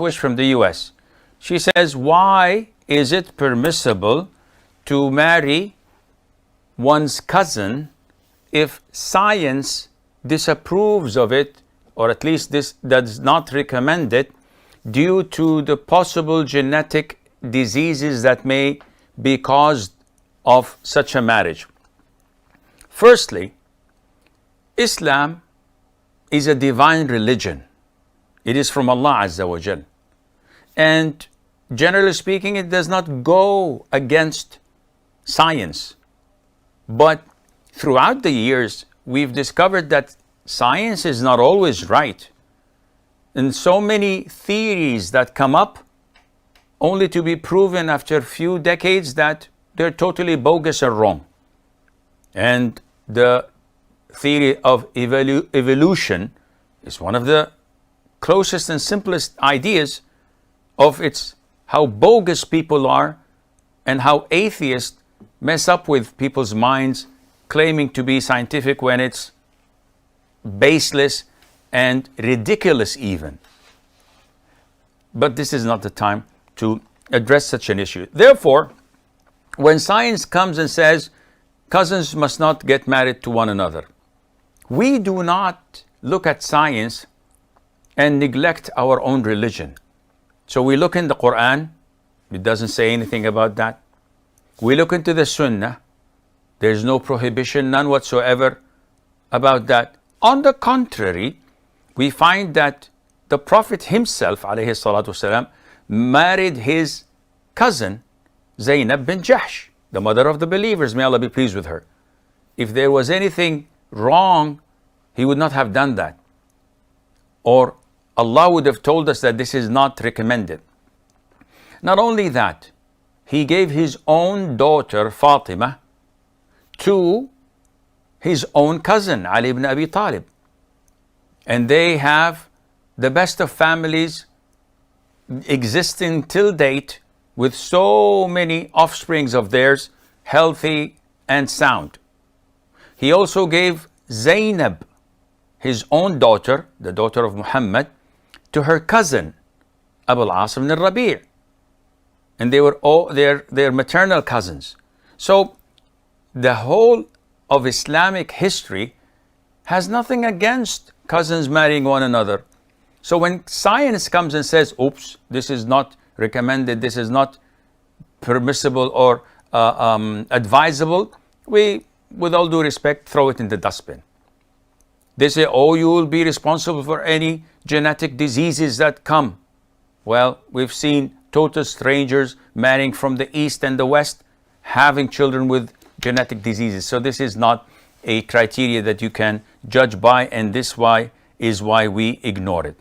Ahwish from the US. She says, why is it permissible to marry one's cousin if science disapproves of it, or at least this does not recommend it, due to the possible genetic diseases that may be caused of such a marriage? Firstly, Islam is a divine religion. It is from Allah Azza wa Jal. And generally speaking, it does not go against science. But throughout the years, we've discovered that science is not always right. And so many theories that come up only to be proven after a few decades that they're totally bogus or wrong. And the theory of evolution is one of the closest and simplest ideas of its how bogus people are and how atheists mess up with people's minds, claiming to be scientific when it's baseless and ridiculous even. But this is not the time to address such an issue. Therefore, when science comes and says cousins must not get married to one another, we do not look at science and neglect our own religion. So we look in the Quran, it doesn't say anything about that. We look into the Sunnah, there's no prohibition, none whatsoever about that. On the contrary, we find that the Prophet himself, alayhi salatu wasalam, married his cousin, Zainab bin Jahsh, the mother of the believers, may Allah be pleased with her. If there was anything wrong, he would not have done that. Or Allah would have told us that this is not recommended. Not only that, he gave his own daughter, Fatima, to his own cousin, Ali ibn Abi Talib. And they have the best of families existing till date, with so many offsprings of theirs, healthy and sound. He also gave Zainab, his own daughter, the daughter of Muhammad, to her cousin, Abu al-As ibn al-Rabi'. And they were all their maternal cousins. So the whole of Islamic history has nothing against cousins marrying one another. So when science comes and says, oops, this is not recommended, this is not permissible or advisable, we, with all due respect, throw it in the dustbin. They say, oh, you will be responsible for any genetic diseases that come. Well, we've seen total strangers marrying from the East and the West, having children with genetic diseases. So this is not a criteria that you can judge by, and this is why we ignore it.